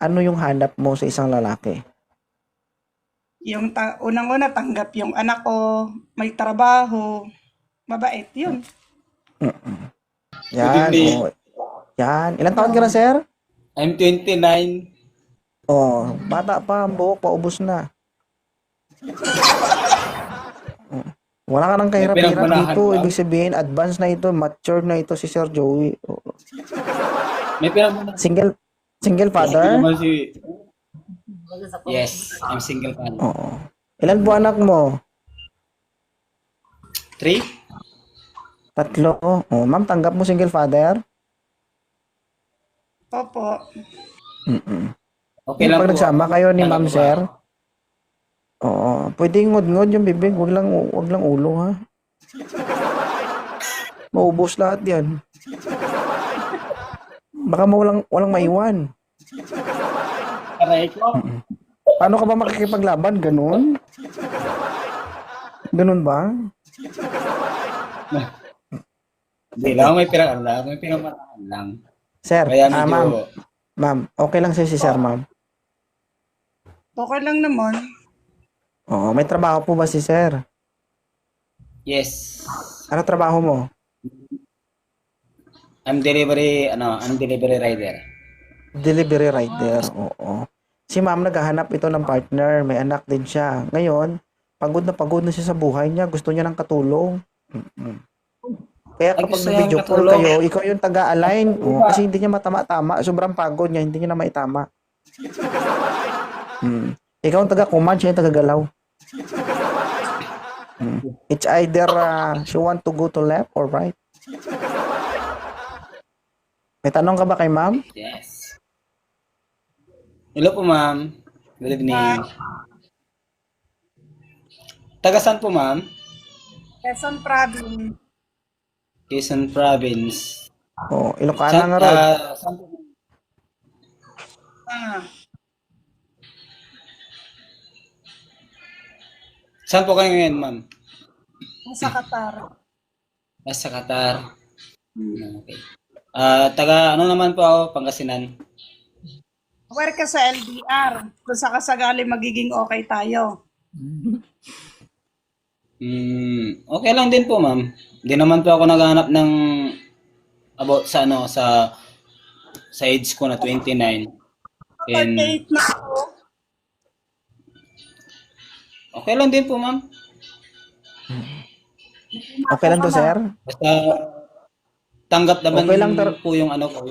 ano yung hanap mo sa isang lalaki? Yung unang-una, tanggap yung anak ko, may trabaho, mabait, yun. Good Yan, evening. oh. Yan. Ilang taon ka na, Oo. sir? I'm 29. Oh, bata pa, ang buhok, paubos na. Wala ka ng May kahirap-hirap pinagmanahan dito. lang. Ibig sabihin, advanced na ito, mature na ito si Sir Joey. Oh. May pinagmanahan. Single, single Hindi father? naman si... Yes, I'm single man. Oo. Ilan po anak mo? 3? 3. Oh, ma'am, tanggap mo single father? Opo. Mm-mm. Okay Yung lang pag po. nagsama kayo ni Tanggap ma'am, mo ba? sir, oo, pwedeng ngod-ngod yung bibig, wag lang ulo, ha? Maubos lahat yan. Baka walang maiwan. Aray ko. Paano ka ba makikipaglaban? Ganun? Ganun ba? Hindi lang, may pinagmanahan lang. Sir, Kaya medyo... ma'am, okay lang si sir, ma'am. Okay lang naman. Oo, may trabaho po ba si sir? Yes. Ano trabaho mo? I'm delivery rider. Delivery rider, oo. Si ma'am naghahanap ito ng partner, may anak din siya. Ngayon, pagod na siya sa buhay niya, gusto niya ng katulong. Mm-mm. Kaya Ay, kapag gusto niyang nag-video call katulong. kayo, ikaw yung taga-align. Oh, kasi hindi niya matama-tama. Sobrang pagod niya, hindi niya na maitama. Ikaw ang taga-command, siya yung taga-galaw. It's either she want to go to left or right. May tanong ka ba kay ma'am? Yes. Hello po, ma'am. Good evening. Taga saan po, ma'am? Quezon Province. Quezon Province. Oh, Ilocana nga ron. Saan po? Ah, Saan po kayo ngayon, ma'am? sa Qatar. Sa Qatar. Okay. Taga ano naman po ako, Pangasinan. Aware ka sa LDR. Kung sakasakali magiging okay tayo. Okay lang din po, ma'am. Hindi naman po ako naghahanap ng about sa sa age ko na 29. And 38 na ako. okay lang din po, ma'am. Okay lang to, sir? Basta tanggap naman Okay lang, po yung ano ko.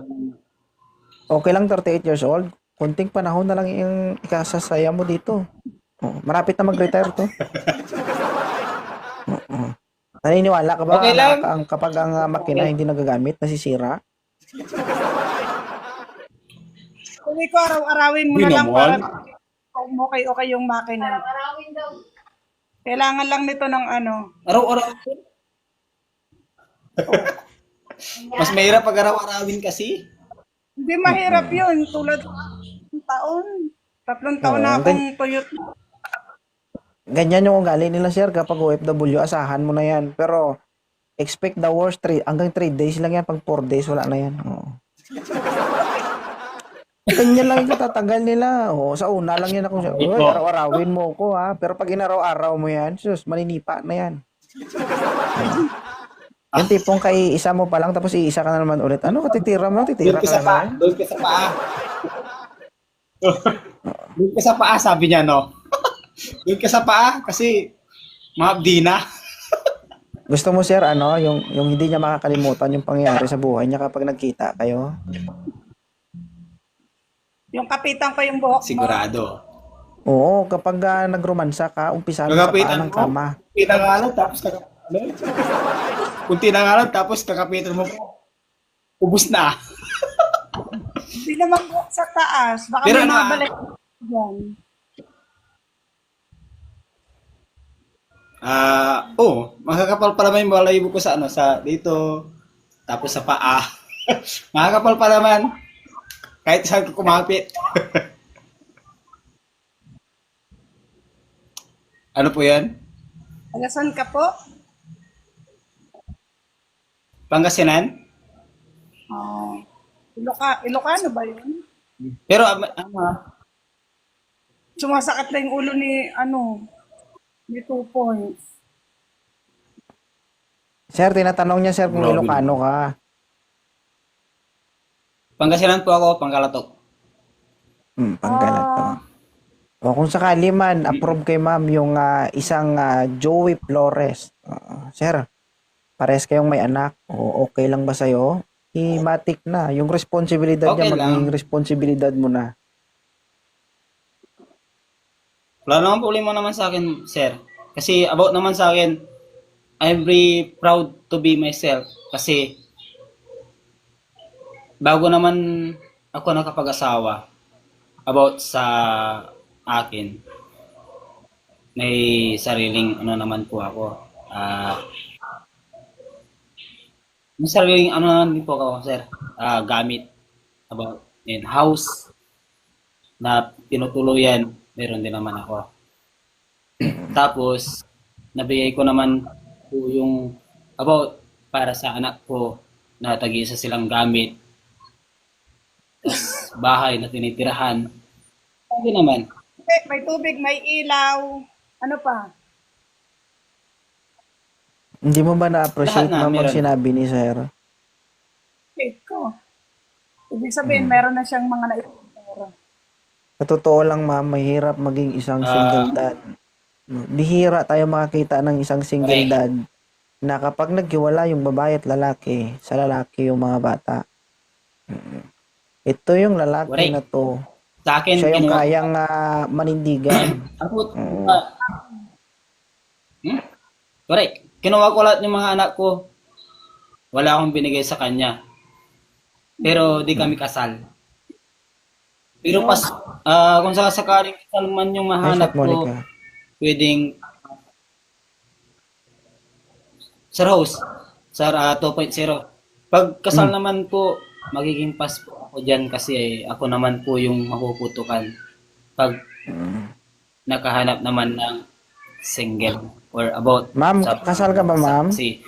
Okay lang 38 years old. Kunting panahon na lang yung ikasasaya mo dito. Oh, marapit na mag-retire to. Oo. Naniniwala ka ba Okay lang. kapag ang makina hindi nagagamit, nasisira? Kung ikaw araw-arawin mo Hindi na lang para naman. okay yung makina. Kailangan lang nito ng ano. Araw-araw. Mas mahirap pag araw-arawin kasi. Hindi mahirap yun. Tulad ng taon. 3 taon na Oo, akong Toyota. Ganyan yung ugali nila, sir, kapag OFW, asahan mo na yan. Pero, expect the worst, hanggang 3 days lang yan. Pag 4 days, wala na yan. Oo. Ganyan lang yung tatagal nila. Oo, sa una lang yan ako. Uy, araw-arawin mo ko, ha. Pero pag inaraw-araw mo yan, sus, maninipa na yan. Yung tipong kay isa mo pa lang, tapos iisa ka na naman ulit. Ano, katitira mo? Titira Doon ka ka sa na paa. naman? Doon ka sa paa. Doon ka sa paa, sabi niya, no? Doon ka sa paa kasi maabdi na. Gusto mo, sir, ano, yung hindi niya makakalimutan yung pangyayari sa buhay niya kapag nagkita kayo? Yung kapitan ko yung buhok mo. Sigurado. Oo, kapag nagromansa ka, umpisa mo sa paa Kakapitan ng mo. kama. Tinangalan tapos kung tinangalan tapos kakapitan mo po. Ubus na. Hindi naman buhok sa taas. Baka Pero may ano, mga balik dyan. Makakapal pa naman yung balayibo ko sa sa dito, tapos sa paa. Makakapal pa naman. Kahit saan ko kumapit. Ano po yan? Alasan ka po? Pangasinan? Oh. Ilocano ba yun? Pero Sumasakit na yung ulo ni, ni 2 points. Sir, tinatanong niya, sir, kung grabe Ilocano naman. ka. Pangasinan po ako, Pangkalatok. Panggalato. Ah, O kung sakali man, approve kay ma'am yung isang Joey Flores. Sir, pares kayong may anak. O okay lang ba sa'yo? I-matic na. Yung responsibilidad niya, Okay magiging lang. responsibilidad mo na. Wala namang problema naman sa akin, sir. Kasi about naman sa akin, I'm very proud to be myself. Kasi bago naman ako nakapag-asawa, about sa akin, may sariling ano naman po ako. May sariling ano naman din po ako, sir. Gamit about in house na tinutuluyan, meron din naman ako. Tapos, nabigay ko naman po yung about para sa anak ko na tag-isa silang gamit, bahay na tinitirahan. Sabi naman, may tubig, may ilaw. Ano pa? Hindi mo ba lahat na-appreciate, na ma'am, ang meron. sinabi ni sir? Cake ko. Ibig sabihin, meron na siyang mga naipura. Sa totoo lang, ma'am, mahirap maging isang single Ah, dad. Bihira tayo makakita ng isang single correct. dad na kapag naghiwala yung babae at lalaki, sa lalaki yung mga bata. Ito yung lalaki na Correct. to. Sa akin, Siya yung kinuha ko. kayang manindigan. Ako, Oo. hmm? Correct. Kinuha ko lahat ng mga anak ko. Wala akong binigay sa kanya. Pero di kami kasal. Pero kung sakaling kasal man yung Ay, mahanap shot, ko, Monica. pwedeng Sir Host, Sir 2.0. Pag kasal Mm. naman po, magiging pass po ako dyan kasi ako naman po yung mapuputukan. Pag nakahanap naman ng single or about Ma'am, sa kasal ka ba, ma'am? kasi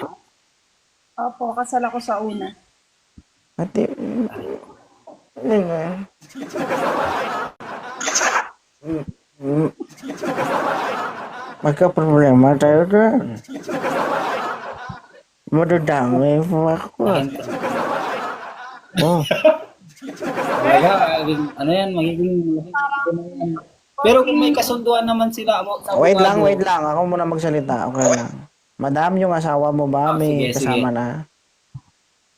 Opo, kasal ako sa una. Ate, magka-problema tayo doon. Madadamay po ako. mahinta. Oh, Talaga, ano yan, magiging pero kung may kasunduan naman sila about sa wait abogado, lang. Ako muna magsalita. Okay lang. Madam, yung asawa mo ba may sige, sige. kasama na?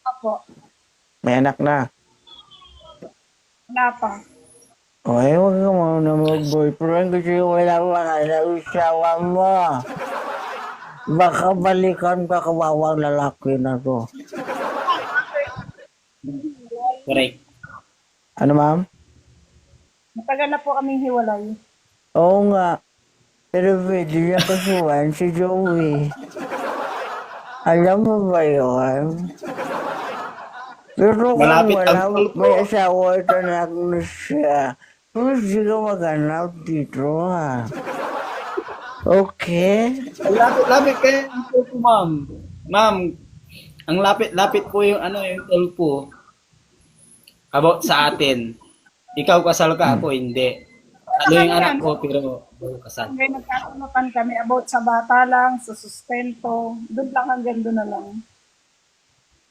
Opo, May anak na? wala pa. Okay, huwag ka muna mag-boyfriend kasi wala pa na asawa mo. Baka balikan ka kawawang lalaki na to. Correct. Ano, ma'am? Matagal na po kaming hiwalay. Oo nga. Pero pwede niya kasuhan si Joey. Alam mo ba yun? Pero kung Malapit wala, ang may asawa at anak na siya, hindi ka maghanap dito, ha? Okay? lapit kayo ang tulpo, ma'am. Ma'am, ang lapit po yung ano yung tulpo about sa atin. Ikaw kasal ka, ako hindi. Ano yung anak ko pero ako kasal. Hanggang nagkakanutan kami about sa bata lang, sa sustento. Doon lang hanggang doon na lang.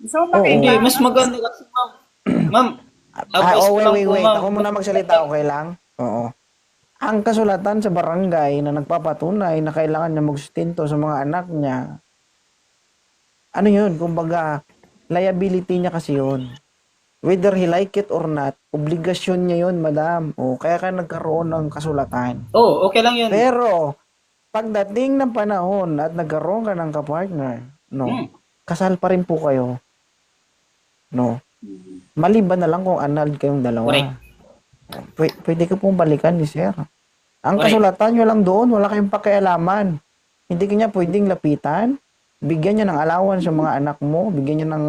Gusto mo Oo. Hindi, makita? mas maganda kasi, ma'am. Ma'am, advice ko lang po, Wait. ma'am. Ako muna magsalita, okay lang? Oo. Ang kasulatan sa barangay na nagpapatunay na kailangan niya magsustento sa mga anak niya, ano yun? Kumbaga, liability niya kasi yun. Whether he like it or not, obligasyon niya yun, madam. O, kaya ka nagkaroon ng kasulatan. Oh, okay lang yun. Pero, pagdating ng panahon at nagkaroon ka ng kapartner, no, kasal pa rin po kayo. No. Maliban na lang kung annulled kayong dalawa. Correct. Pwede ka pong balikan ni sir. Ang Correct. kasulatan nyo lang doon, wala kayong pakialaman. Hindi kanya pwedeng lapitan. Bigyan niya ng allowance yung mga anak mo. Bigyan niya ng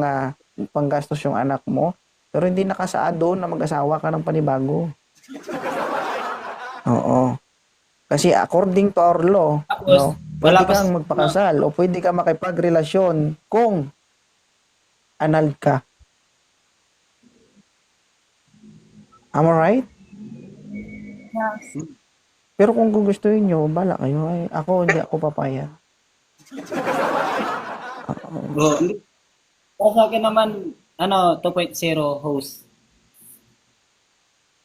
panggastos yung anak mo. Pero hindi nakasaad doon na mag-asawa ka ng panibago. Oo. Kasi according to our law, Tapos, no, wala pwede pa kang magpakasal o pwede ka makipagrelasyon kung annulled ka. Am I right? Yes. Pero kung gugustuhin nyo, bala kayo. Ay, ako, hindi ako papaya. Bro, hindi. Para sa akin naman, 2.0 host.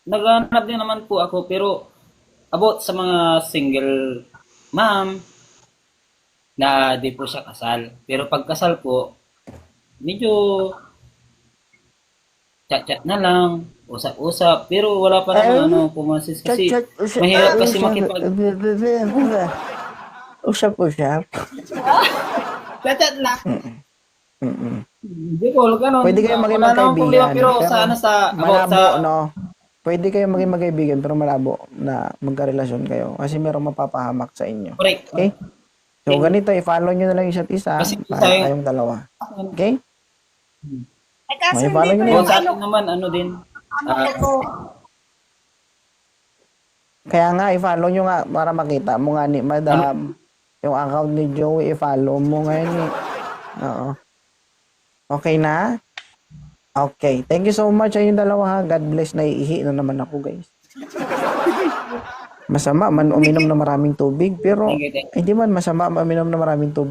Naghahanap din naman po ako, pero about sa mga single ma'am na di po siya kasal. Pero pag kasal po, medyo chat-chat na lang, usap-usap, pero wala pa naman pumasis kasi mahirap kasi Usap-usap. chat-chat lang. Mm-mm. Hindi ko, ganun. Pwede kayo maging Wala namang problema, magkaibigan. pero sa about malabo, sa, no? Pwede kayo maging magkaibigan, pero malabo na magkarelasyon kayo. Kasi merong mapapahamak sa inyo. correct. Okay? So, ganito, i-follow nyo na lang isa't isa Kasi para tayo- kayong dalawa. Okay? Ay, kasi May follow hindi ko nyo Kung yung sa akin naman, din, ko. Kaya nga, i-follow nyo nga para makita mo nga ni Madam. Yung account ni Joey, i-follow mo ngayon eh. Oo. Okay na? Okay. Thank you so much sa inyong dalawa ha. God bless. Naiihi na naman ako, guys. Masama man uminom na maraming tubig, pero thank you. hindi man masama uminom na maraming tubig.